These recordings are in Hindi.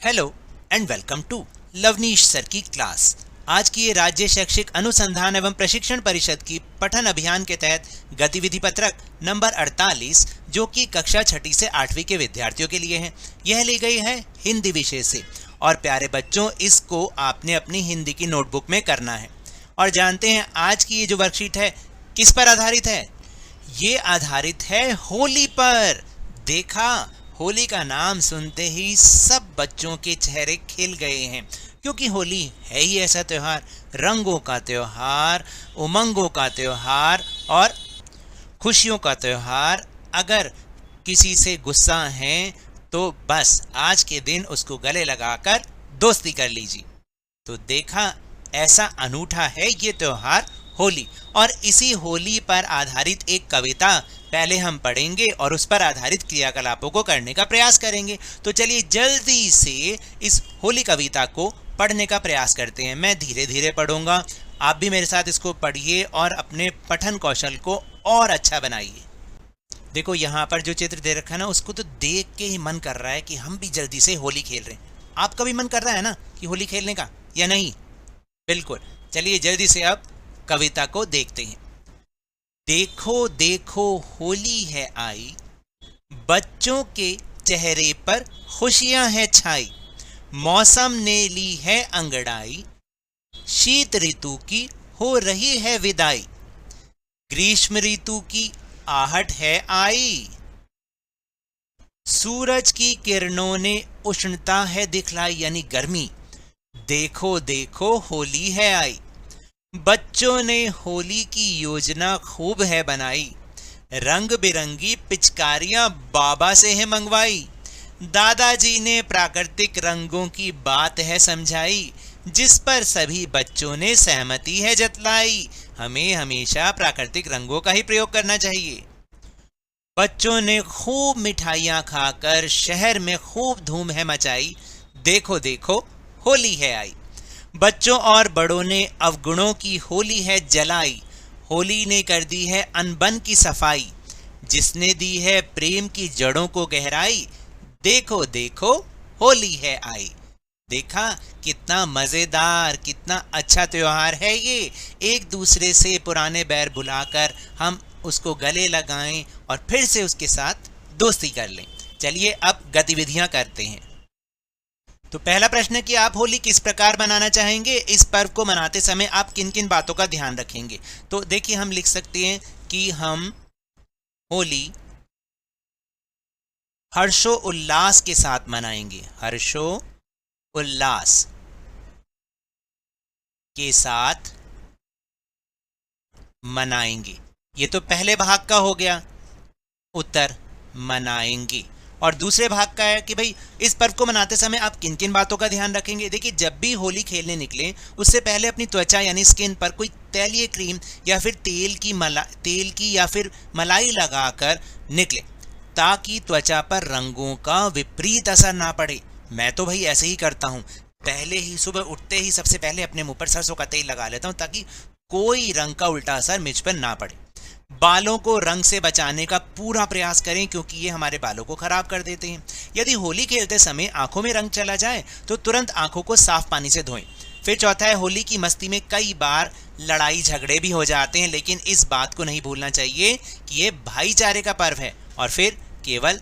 Hello and welcome to Lavneesh sir की क्लास। आज की ये राज्य शैक्षिक अनुसंधान एवं प्रशिक्षण परिषद की पठन अभियान के तहत गतिविधि पत्रक नंबर 48 जो कि कक्षा 6ठी से 8वीं के विद्यार्थियों के लिए है, यह ली गई है हिंदी विषय से। और प्यारे बच्चों, इसको आपने अपनी हिंदी की नोटबुक में करना है। और जानते हैं आज की ये जो वर्कशीट है किस पर आधारित है? ये आधारित है होली पर। देखा, होली का नाम सुनते ही सब बच्चों के चेहरे खिल गए हैं, क्योंकि होली है ही ऐसा त्योहार, रंगों का त्योहार, उमंगों का त्योहार और खुशियों का त्योहार। अगर किसी से गुस्सा है तो बस आज के दिन उसको गले लगाकर दोस्ती कर लीजिए। तो देखा, ऐसा अनूठा है ये त्योहार होली। और इसी होली पर आधारित एक कविता पहले हम पढ़ेंगे और उस पर आधारित क्रियाकलापों को करने का प्रयास करेंगे। तो चलिए जल्दी से इस होली कविता को पढ़ने का प्रयास करते हैं। मैं धीरे धीरे पढ़ूंगा, आप भी मेरे साथ इसको पढ़िए और अपने पठन कौशल को और अच्छा बनाइए। देखो, यहाँ पर जो चित्र दे रखा है ना, उसको तो देख के ही मन कर रहा है कि हम भी जल्दी से होली खेल रहे हैं। आपका भी मन कर रहा है ना कि होली खेलने का, या नहीं? बिल्कुल। चलिए जल्दी से अब कविता को देखते हैं। देखो देखो होली है आई, बच्चों के चेहरे पर खुशियां है छाई। मौसम ने ली है अंगड़ाई, शीत ऋतु की हो रही है विदाई। ग्रीष्म ऋतु की आहट है आई, सूरज की किरणों ने उष्णता है दिखलाई, यानी गर्मी। देखो देखो होली है आई, बच्चों ने होली की योजना खूब है बनाई। रंग बिरंगी पिचकारियां बाबा से है मंगवाई। दादाजी ने प्राकृतिक रंगों की बात है समझाई, जिस पर सभी बच्चों ने सहमति है जतलाई। हमें हमेशा प्राकृतिक रंगों का ही प्रयोग करना चाहिए। बच्चों ने खूब मिठाइयां खाकर शहर में खूब धूम है मचाई। देखो देखो होली है आई, बच्चों और बड़ों ने अवगुणों की होली है जलाई। होली ने कर दी है अनबन की सफाई, जिसने दी है प्रेम की जड़ों को गहराई। देखो देखो होली है आई। देखा, कितना मजेदार, कितना अच्छा त्योहार है ये। एक दूसरे से पुराने बैर भुलाकर हम उसको गले लगाएं और फिर से उसके साथ दोस्ती कर लें। चलिए अब गतिविधियां करते हैं। तो पहला प्रश्न है कि आप होली किस प्रकार मनाना चाहेंगे? इस पर्व को मनाते समय आप किन किन बातों का ध्यान रखेंगे? तो देखिए, हम लिख सकते हैं कि हम होली हर्षो उल्लास के साथ मनाएंगे। हर्षो उल्लास के साथ मनाएंगे। ये तो पहले भाग का हो गया उत्तर, मनाएंगे। और दूसरे भाग का है कि भाई इस पर्व को मनाते समय आप किन किन बातों का ध्यान रखेंगे? देखिए, जब भी होली खेलने निकलें उससे पहले अपनी त्वचा यानी स्किन पर कोई तैलीय क्रीम या फिर तेल की या फिर मलाई लगाकर निकले, ताकि त्वचा पर रंगों का विपरीत असर ना पड़े। मैं तो भाई ऐसे ही करता हूँ, पहले ही सुबह उठते ही सबसे पहले अपने मुंह पर सरसों का तेल लगा लेता हूँ, ताकि कोई रंग का उल्टा असर मुझ पर ना पड़े। बालों को रंग से बचाने का पूरा प्रयास करें, क्योंकि ये हमारे बालों को खराब कर देते हैं। यदि होली खेलते समय आंखों में रंग चला जाए तो तुरंत आंखों को साफ पानी से धोएं। फिर चौथा है, होली की मस्ती में कई बार लड़ाई झगड़े भी हो जाते हैं, लेकिन इस बात को नहीं भूलना चाहिए कि ये भाईचारे का पर्व है। और फिर केवल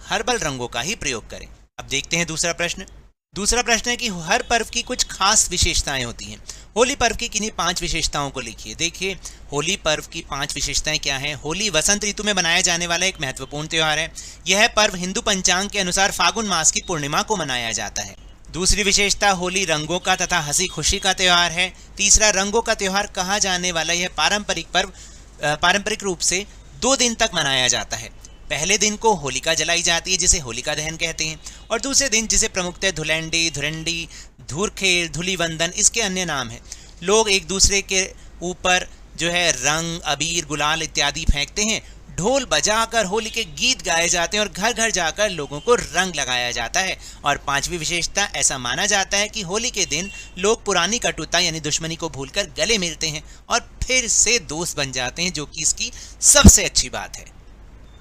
हर्बल रंगों का ही प्रयोग करें। अब देखते हैं दूसरा प्रश्न। दूसरा प्रश्न है कि हर पर्व की कुछ खास विशेषताएं होती हैं। होली पर्व की किन्हीं 5 विशेषताओं को लिखिए। देखिए, होली पर्व की 5 विशेषताएं क्या हैं? होली वसंत ऋतु में मनाया जाने वाला एक महत्वपूर्ण त्योहार है। यह पर्व हिंदू पंचांग के अनुसार फागुन मास की पूर्णिमा को मनाया जाता है। दूसरी विशेषता, होली रंगों का तथा हंसी खुशी का त्योहार है। तीसरा, रंगों का त्योहार कहा जाने वाला यह पारंपरिक पर्व पारंपरिक रूप से 2 दिन तक मनाया जाता है। पहले दिन को होलिका जलाई जाती है, जिसे होलिका दहन कहते हैं, और दूसरे दिन, जिसे प्रमुखतः धुलैंडी, धुरंडी, धूरखेल, धुलीवंदन इसके अन्य नाम हैं, लोग एक दूसरे के ऊपर जो है रंग, अबीर, गुलाल इत्यादि फेंकते हैं। ढोल बजाकर होली के गीत गाए जाते हैं और घर घर जाकर लोगों को रंग लगाया जाता है। और 5वीं विशेषता, ऐसा माना जाता है कि होली के दिन लोग पुरानी कटुता यानी दुश्मनी को भूलकर गले मिलते हैं और फिर से दोस्त बन जाते हैं, जो कि इसकी सबसे अच्छी बात है।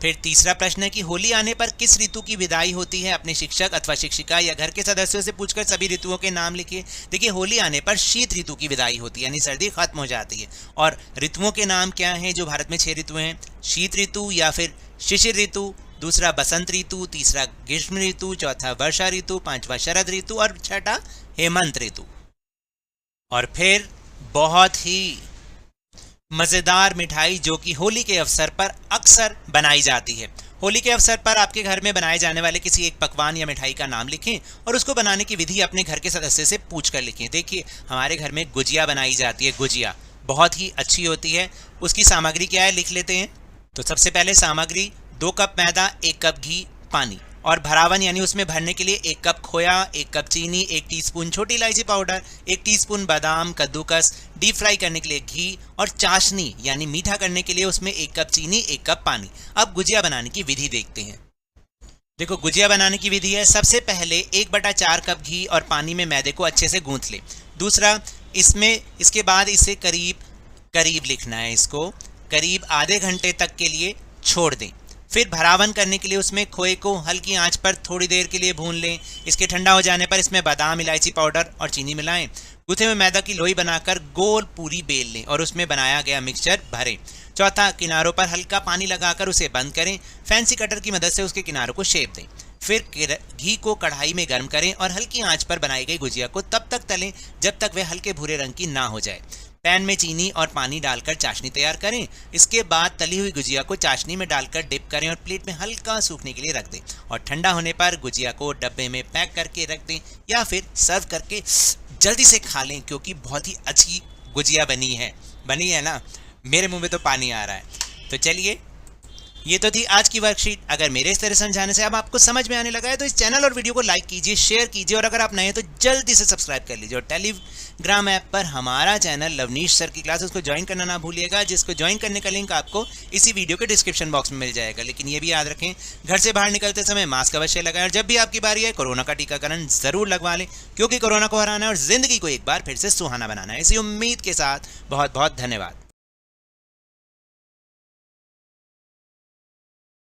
फिर तीसरा प्रश्न है कि होली आने पर किस ऋतु की विदाई होती है? अपने शिक्षक अथवा शिक्षिका या घर के सदस्यों से पूछकर सभी ऋतुओं के नाम लिखिए। देखिए, होली आने पर शीत ऋतु की विदाई होती है, यानी सर्दी खत्म हो जाती है। और ऋतुओं के नाम क्या हैं? जो भारत में 6 ऋतु हैं, शीत ऋतु या फिर शिशिर ऋतु, दूसरा बसंत ऋतु, तीसरा ग्रीष्म ऋतु, चौथा वर्षा ऋतु, पांचवा शरद ऋतु और छठा हेमंत ऋतु। और फिर बहुत ही मजेदार मिठाई जो कि होली के अवसर पर अक्सर बनाई जाती है। होली के अवसर पर आपके घर में बनाए जाने वाले किसी एक पकवान या मिठाई का नाम लिखें और उसको बनाने की विधि अपने घर के सदस्य से पूछ कर लिखें। देखिए, हमारे घर में गुजिया बनाई जाती है। गुजिया बहुत ही अच्छी होती है। उसकी सामग्री क्या है, लिख लेते हैं। तो सबसे पहले सामग्री 2 कप मैदा, 1 कप घी, पानी और भरावन यानी उसमें भरने के लिए 1 कप खोया, 1 कप चीनी, 1 टीस्पून छोटी इलायची पाउडर, 1 टीस्पून बादाम कद्दूकस, डीप फ्राई करने के लिए घी और चाशनी यानी मीठा करने के लिए उसमें 1 कप चीनी, 1 कप पानी। अब गुजिया बनाने की विधि देखते हैं। देखो, गुजिया बनाने की विधि है, सबसे पहले 1/4 कप घी और पानी में मैदे को अच्छे से गूंथ ले। दूसरा, इसके बाद इसे करीब लिखना है, इसको करीब आधे घंटे तक के लिए छोड़ दें। फिर भरावन करने के लिए उसमें खोए को हल्की आंच पर थोड़ी देर के लिए भून लें। इसके ठंडा हो जाने पर इसमें बादाम, इलायची पाउडर और चीनी मिलाएं। गूथे में मैदा की लोई बनाकर गोल पूरी बेल लें और उसमें बनाया गया मिक्सचर भरें। चौथा, किनारों पर हल्का पानी लगाकर उसे बंद करें। फैंसी कटर की मदद से उसके किनारों को शेप दें। फिर घी को कढ़ाई में गर्म करें और हल्की आंच पर बनाई गई गुजिया को तब तक तलें जब तक वह हल्के भूरे रंग की ना हो जाए। पैन में चीनी और पानी डालकर चाशनी तैयार करें। इसके बाद तली हुई गुजिया को चाशनी में डालकर डिप करें और प्लेट में हल्का सूखने के लिए रख दें और ठंडा होने पर गुजिया को डब्बे में पैक करके रख दें या फिर सर्व करके जल्दी से खा लें, क्योंकि बहुत ही अच्छी गुजिया बनी है ना। मेरे मुंह में तो पानी आ रहा है। तो चलिए, ये तो थी आज की वर्कशीट। अगर मेरे इस तरह समझाने से अब आपको समझ में आने लगा है तो इस चैनल और वीडियो को लाइक कीजिए, शेयर कीजिए और अगर आप नए हैं तो जल्दी से सब्सक्राइब कर लीजिए। और टेलीग्राम ऐप पर हमारा चैनल लवनीश सर की क्लास, उसको ज्वाइन करना ना भूलिएगा, जिसको ज्वाइन करने का लिंक आपको इसी वीडियो के डिस्क्रिप्शन बॉक्स में मिल जाएगा। लेकिन ये भी याद रखें, घर से बाहर निकलते समय मास्क अवश्य लगाएं और जब भी आपकी बारी है कोरोना का टीकाकरण जरूर लगवा लें, क्योंकि कोरोना को हराना है और जिंदगी को एक बार फिर से सुहाना बनाना है। इसी उम्मीद के साथ बहुत बहुत धन्यवाद।